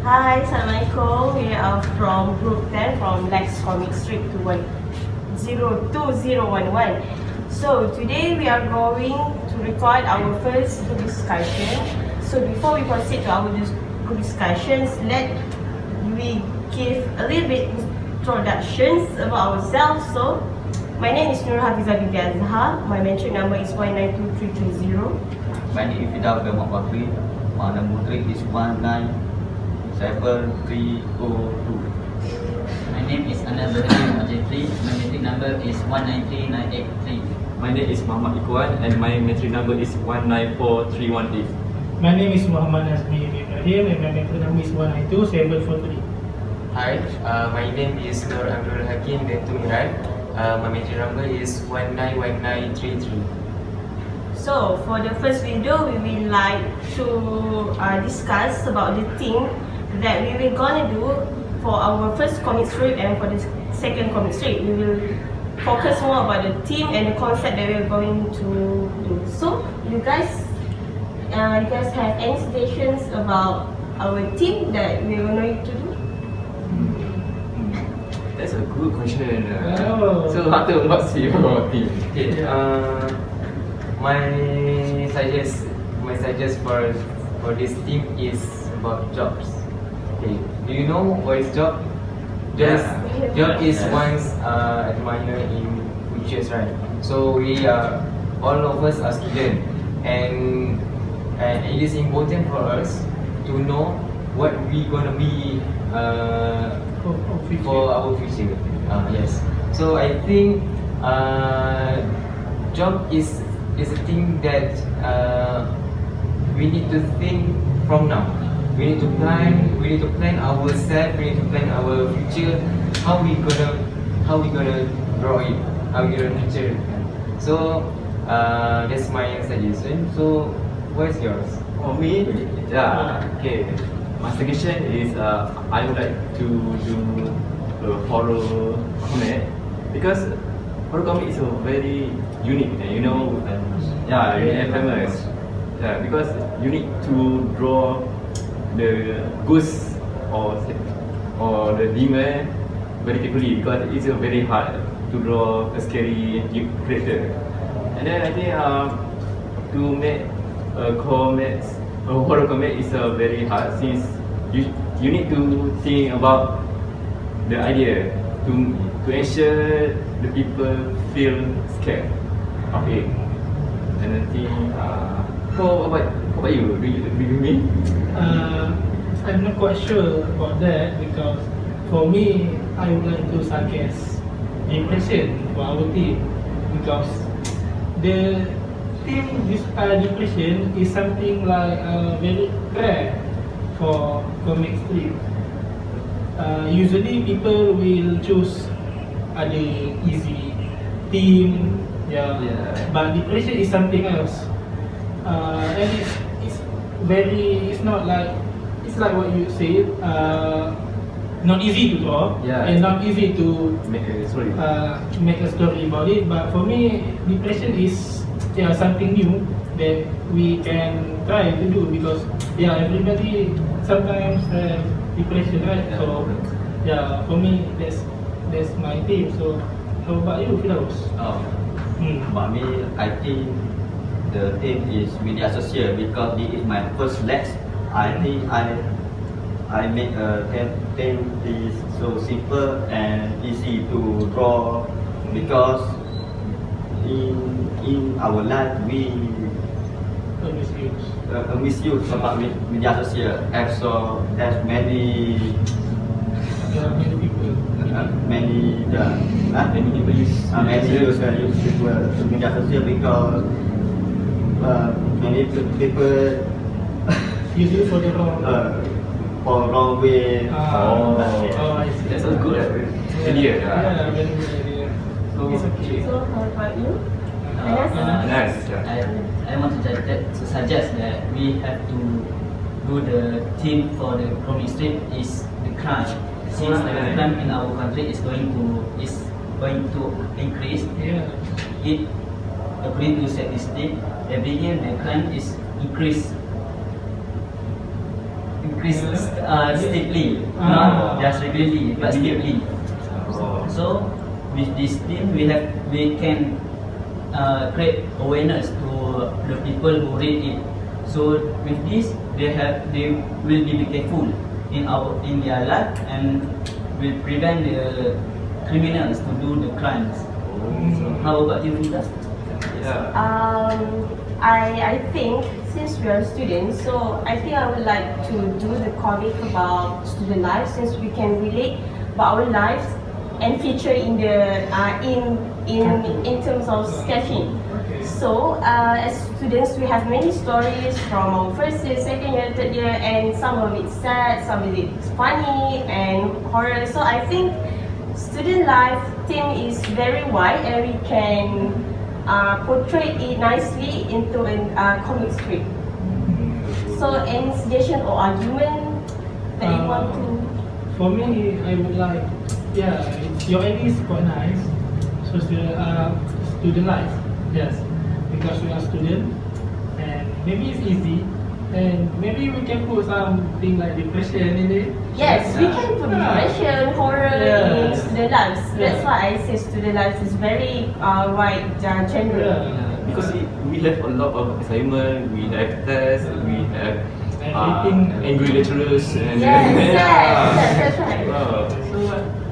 Hi, Assalamualaikum. We are from Group 10 from Lex Comic Strip 2011. So today we are going to record our first discussion. So before we proceed to our discussions, let we give a little bit introductions about ourselves. So my name is Nur Hafizah binti Azhar. My metric number is 192330. My name is Fidal Belmont Bakri. My number is 197302. My name is Anand Berhadi Majidri. My metric number is 193983. My name is Muhammad Ikhwan and my metric number is 194318. My name is Muhammad Azmi Ibrahim and my metric number is 192743. Hi, my name is Nur Abdul Hakim Dentu Miran. My metric number is 191933. So for the first video, we will like to discuss about the thing that we will gonna do for our first comic strip and for the second comic strip. We will focus more about the theme and the concept that we are going to do. So you guys have any suggestions about our theme that we are going to do? That's a good question. Oh. So Hunter, what's your team? Okay, my suggest for this team is about jobs. Okay, do you know what is job? Yeah. Job is Yes. one's admirer in futures, right? So we are all of us are students, and it is important for us to know what we gonna be for our future. Yes. So I think job is a thing that we need to think from now. We need to plan. We need to plan ourselves. We need to plan our future. How we gonna draw it? How we gonna nurture it? So that's my suggestion. So what's yours? For me, okay. My suggestion is I would like to do a horror comic because horror comic is a very unique and unique and famous. Yeah, because you need to draw the ghost or the demon very carefully because it's very hard to draw a scary character. And then I think to make a horror comic is very hard since you need to think about the idea to ensure the people feel scared of it. And I think how about you? Do you mean? I'm not quite sure about that because for me, I would like to suggest depression for our team because the team depression is something like very rare for comic strip. Usually people will choose other easy theme, Yeah. but depression is something else. And it's not like what you said, not easy to draw and not easy to Make a story. make a story about it. But for me, depression is something new that we can try to do because everybody sometimes have depression, right? So for me that's my theme. So how about you, Firdaus? About me, I think the theme is media social because this is my first lex. I think I make a theme is so simple and easy to draw because in our life we misuse about media social. So there's many people. many people use media social because many people Use it for the wrong. for wrong way. I see. That's a good idea. Yeah, very good idea. It's okay. So how about you? Nice. I want to suggest that we have to do the theme for the comic strip is the crime. Since the crime in our country is going to increase, it according to statistics, every year the crime is increase increase steadily, Ah. not just regularly, but steadily. Oh. So with this team, we can create awareness to the people who read it. So with this, they will be careful in their life and will prevent the criminals to do the crimes. So how about you, Rita? Yeah. I think since we are students, so I think I would like to do the comic about student life since we can relate about our lives and feature in the in terms of sketching. So as students, we have many stories from our first year, second year, third year, and some of it sad, some of it funny and horror. So I think student life theme is very wide and we can portray it nicely into a comic strip. So any suggestion or argument that you want to? For me, I would like, yeah, your idea is quite nice. So student life, yes, because we are student, and maybe it's easy, and maybe we can put something like depression in it. Yes, we can put depression, horror in student lives. That's why I say student lives is very wide genre. Yeah. Because we have a lot of assignment, we have tests, we have Everything. angry lecturers, and Yes, that's right. So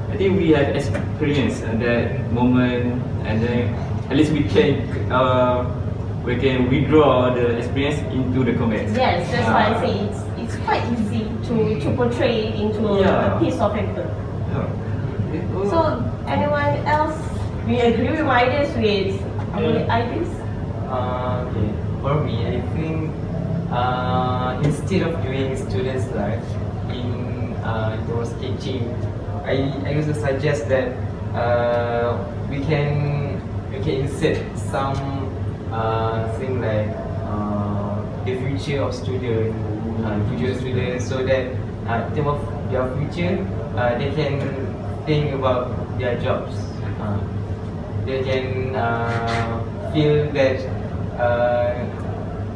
I think we have experienced that moment, and then at least we can withdraw the experience into the comics. Yes, that's why I say it's quite easy to portray it into a piece of paper. Yeah. So anyone else? We agree with my ideas with our ideas? Okay. For me, I think instead of doing students' life in terms of sketching, I also suggest that we can insert some thing like the future of students, so that in terms of their future, they can think about their jobs. They can feel that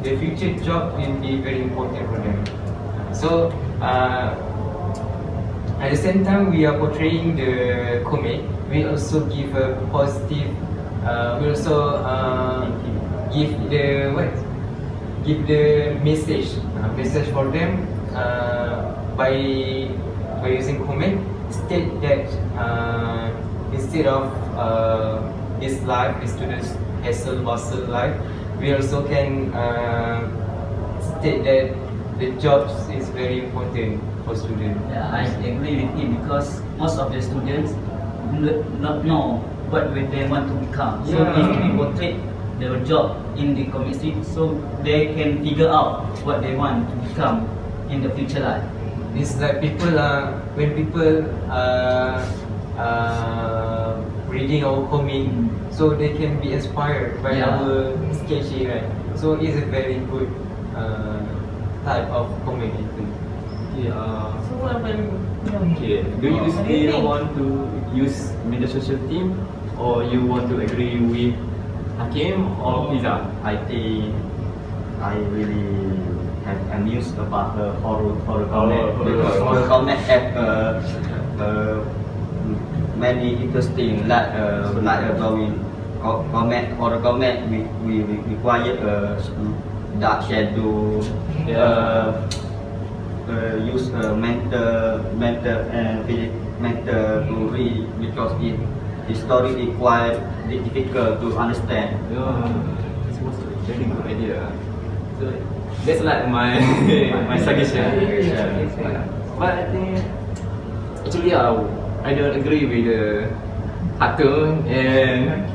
the future job will be very important for them. So at the same time we are portraying the comic, we also give a positive. We also give the message for them by using comic. State that instead of this life, the students hustle bustle life, we also can state that the jobs is very important for students. Yeah, I agree with him because most of the students do not know what they want to become. So Yeah. if we portray the job in the comic strip, so they can figure out what they want to become in the future life. It's like when people reading our comic, so they can be inspired by Yeah. our sketching, right? So it's a very good type of comic, I think. So what about you? Okay. Do you What do you still think? want to use media social team, or you want to agree with Hakim or Pizza? I think I really have amused about the horror comic because horror comic have many interesting like going comic horror comic we require dark shadow, use mental and mental to read because the story is quite difficult to understand. Yeah, this was a very good idea. So that's like my my suggestion. But I think actually I don't agree with the Hakim and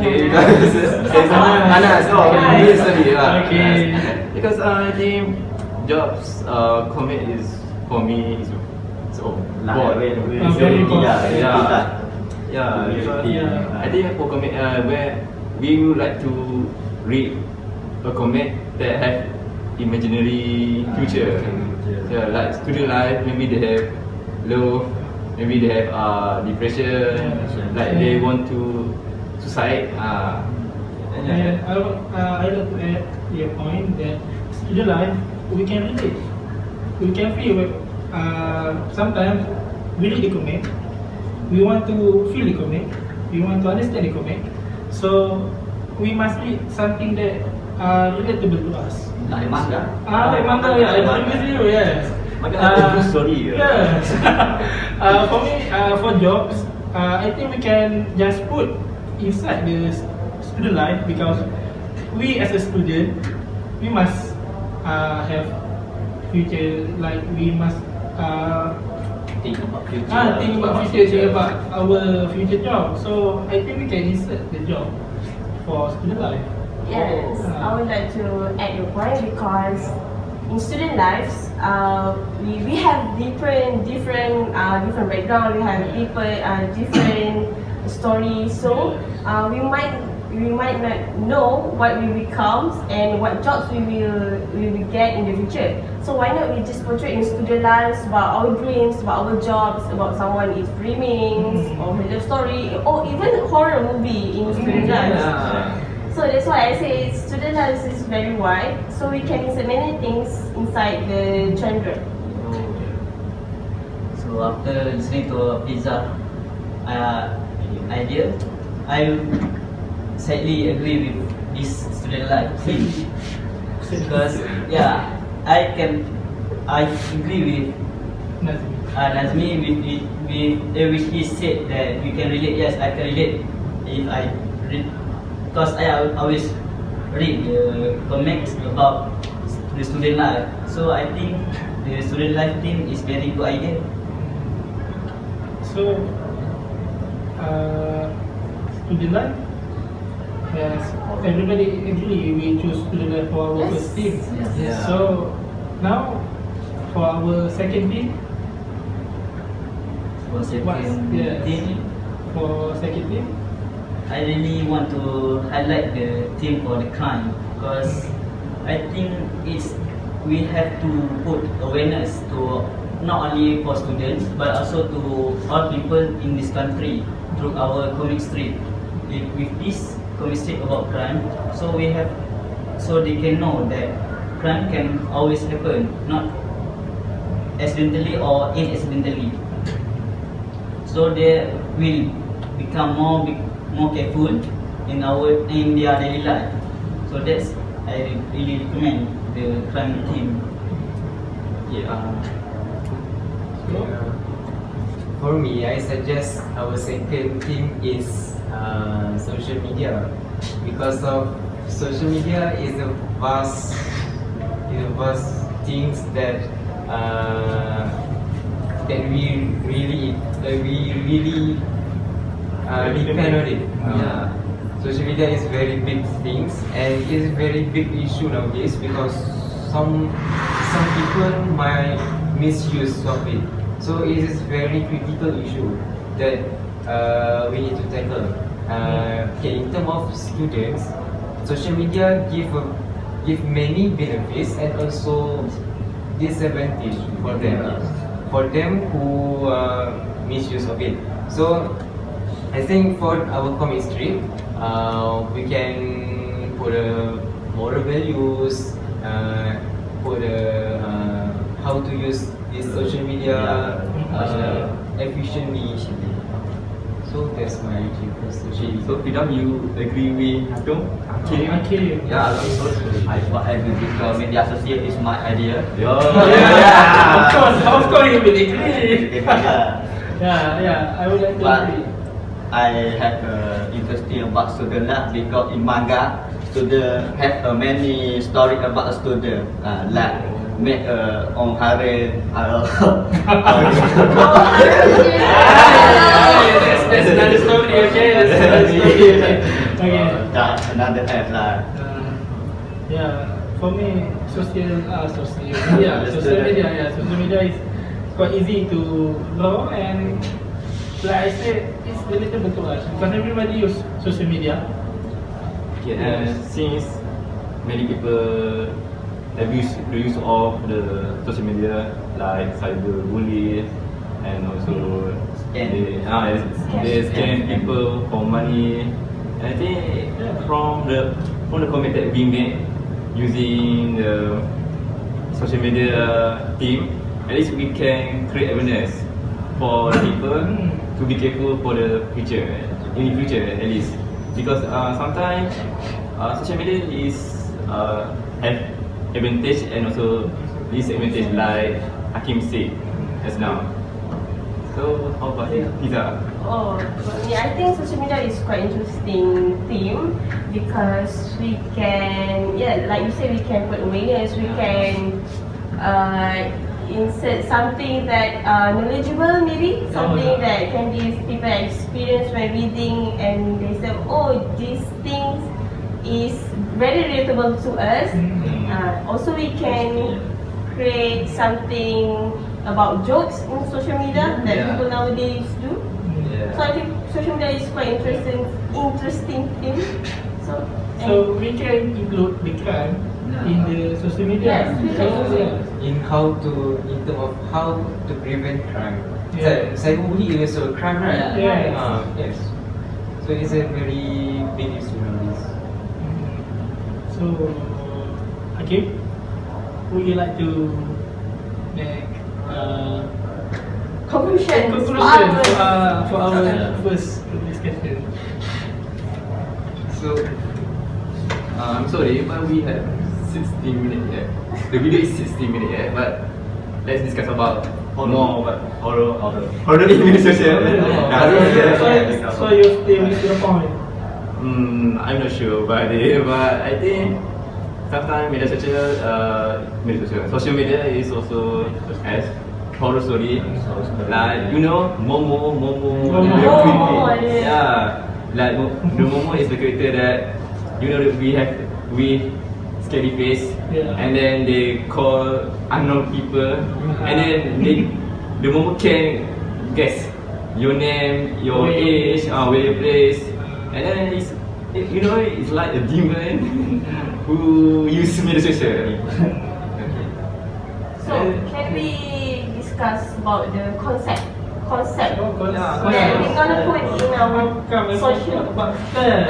because Anas. Really sorry. Okay. Because I think jobs commit is for me is so bored. Very bored. Yeah. Yeah. I think for comic where we would like to read a comic that have imaginary future. Yeah, like student life, maybe they have love, maybe they have depression, like they want to suicide. And I like to add to your point that student life we can relate we can feel sometimes we read the comic, we want to feel the comic, we want to understand the comic, so we must read something that relatable to us. Like manga. Like manga, yeah, I agree with you, yes. Manga ada true story. Yes. For me, for jobs, I think we can just put inside the student life because we as a student, we must have future, like we must Think about future. think about future, think about our future job. So I think we can insert the job for student life. Yes, I would like to add your point because in student lives, we have different background. We have people different stories. So we might not know what we become and what jobs we will get in the future. So why not we just portray in student lives about our dreams, about our jobs, about someone is dreaming or a love story, or even horror movie in student lives. So that's why I say student lives is very wide, so we can insert many things inside the genre. So after listening to Pizza idea, I sadly agree with this student life thing because I agree with Nazmi with he said that we can relate. Yes, I can relate if I read. Because I always read the comics about the student life, so I think the student life thing is very good idea. So student life, yes, everybody agree we choose student life for our first team. Yes. So now for our second team, For what's second team, for second team? I really want to highlight the theme for the crime because I think we have to put awareness to not only for students but also to all people in this country through our comic strip. With this comic strip about crime, so they can know that crime can always happen, not accidentally or inaccidentally. So they will become more careful in their daily life. So that's I really recommend the crime team. For me, I suggest our second thing is social media because of social media is a vast things that we really depend on it. Social media is very big things and it is very big issue nowadays because some people might misuse of it. So it is very critical issue that we need to tackle. In terms of students, social media give many benefits and also disadvantage for them. For them who misuse of it. So I think for our comic strip, we can put moral values, put how to use this social media efficiently. So that's my question. So Fidam, you agree with Hakim? Okay. Yeah, I agree because media associate is my idea. Of course, you will agree. I would like to But agree. I have interesting about student life because in manga, student have many story about a student like make on harem. That's another story, okay? That's another story, okay. That's another head lah. For me, social media is quite easy to know and like I said, it's relatable to us because everybody use social media. Since many people abuse the use of the social media like cyberbullying and also they scam people for money. And I think from the comment that we made using the social media team, at least we can create awareness for people to be careful for the future, in the future at least. Because sometimes social media is have advantage and also disadvantage, like Hakim said just now. So how about Fiza? Oh, for me, I think social media is quite interesting theme because we can, yeah, like you said, we can put awareness, we can insert something that knowledgeable, maybe something that can give people experience when reading, and they say, oh, these things is very relatable to us. Also, we can create something about jokes in social media that people nowadays do. So I think social media is quite interesting thing. So we can include the crime in the social media. Yes, we can also. In terms of how to prevent crime. Yeah. Cyberbullying is also a crime, right? Yeah. Yes. So it's a very big issue nowadays. So, Hakim, would you like to make Conclusion. conclusion for our first discussion? So I'm sorry, but we have 60 minutes yet. The video is 60 minutes yet, but let's discuss about more about horror in media social. So you stay with your point. I'm not sure about it, but I think sometimes social media is also as horror story. Like Momo, yeah. yeah. Like the Momo is the character that that we scary face, and then they call unknown people, and then the Momo can guess your name, your age, where you place, and then it's like a demon who use media social. So can we discuss about the concept that we're gonna put in our social? Yes.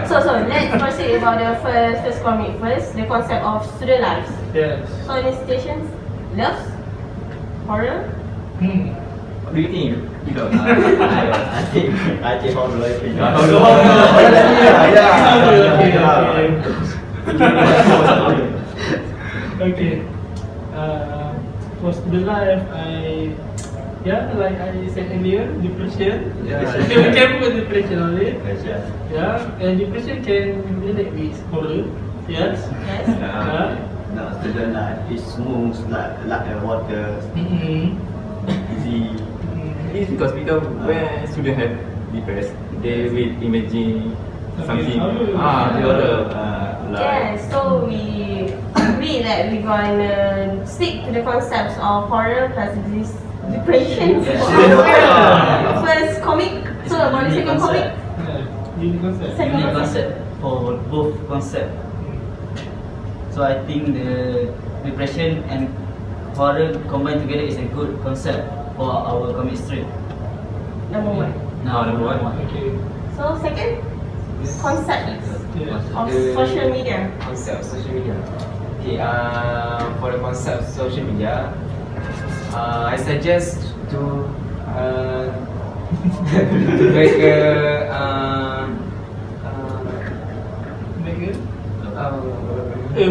So let's proceed about the first comic first. The concept of student lives. Yes. So in stations, loves, horror. What do you think? I think horror is pretty good. Okay. For student life, like I said earlier, depression. We can put depression on it. And depression can relate with horror. Yes. Yes. No, student life is smooth like water, easy. It's because when students have depressed, they will imagine something. The other. Yeah, so we agree that we're gonna stick to the concepts of horror plus this depression for our first comic. So about the second comic. Second Unique concept. concept for both concept. So I think the depression and horror combined together is a good concept for our comic strip. Number one. Number one. Okay. So second concept Yes. of social media. Concept of social media. Okay, for the concept of social media, I suggest to make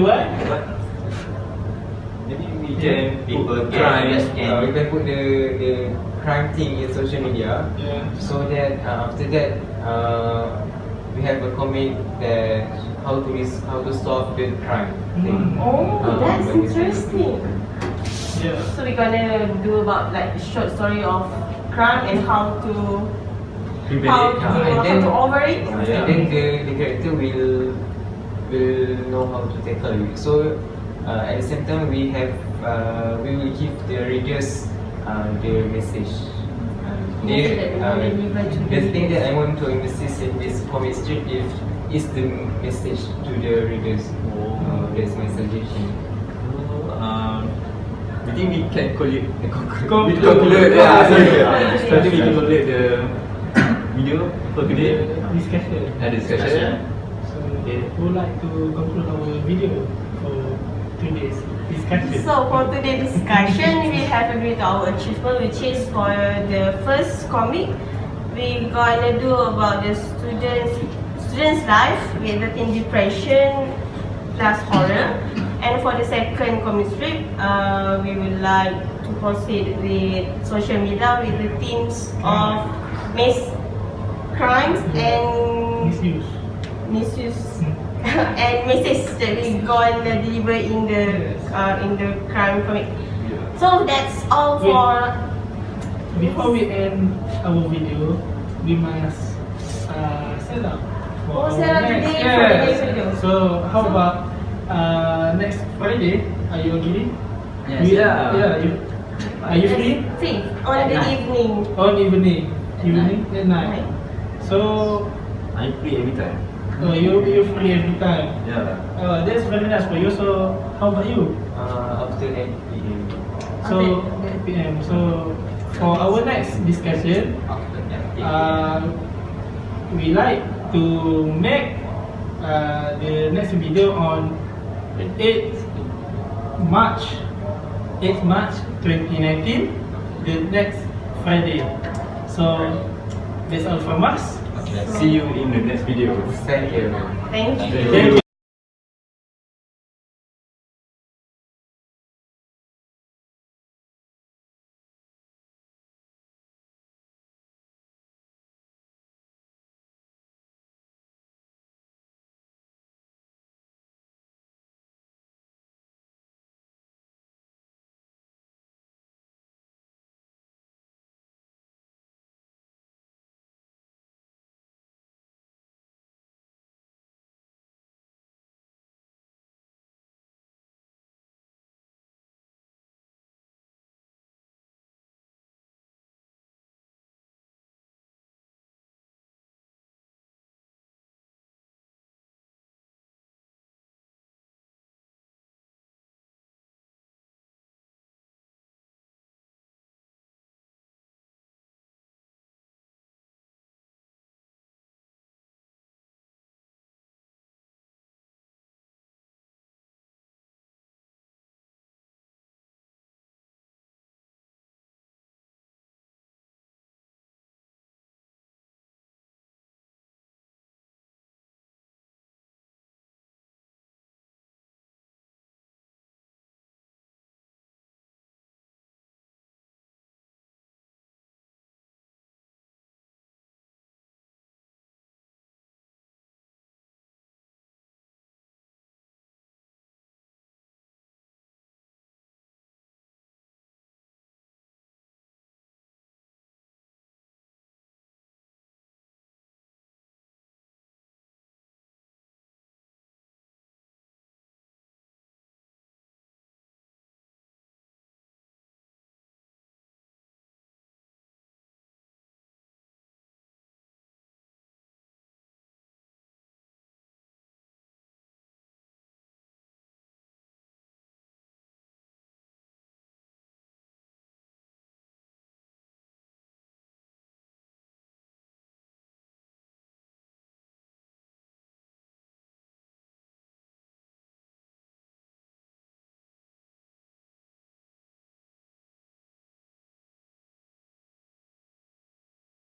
What? Maybe we can People put can crime. we can put the crime thing in social media, Yeah. so that after that we have a comic that how to solve the crime thing. Oh, that's when it's- interesting. Yeah. So we're gonna do about like short story of crime and how to over it. And then the character will know how to tackle it. So at the same time we will give the readers the message. Message that we want to deliver to The the thing that readers. I want to emphasize in this comic strip is the message to the readers. That's my suggestion. I think we can conclude. Conclude. Yeah, sorry. So I think we can conclude the video for today. Discussion. Discussion. So we would like to conclude our video for today's discussion? So for today's discussion, we have agreed to our achievement, which is for the first comic, we gonna do about the students' life with the teen depression plus horror. And for the second comic strip, we would like to proceed with social media with the themes of crimes and Misuse. misuse and message that we gonna deliver in the crime comic. So that's all for. Before we end our video, we must set up for our Set up the next. day for the next video. So how about next Friday? Are you agree? Yes. Are you free? Free on the Night. evening. On evening at night. Right. So I'm free every time. you free every time. Yeah. That's very nice for you. So how about you? After 8 p.m. So 8 p.m. So for our next discussion, After 8 p.m. we like to make the next video on 8 March 2019, the next Friday. So that's all from us. Okay. See you in the next video. Thank you. Thank you. Thank you.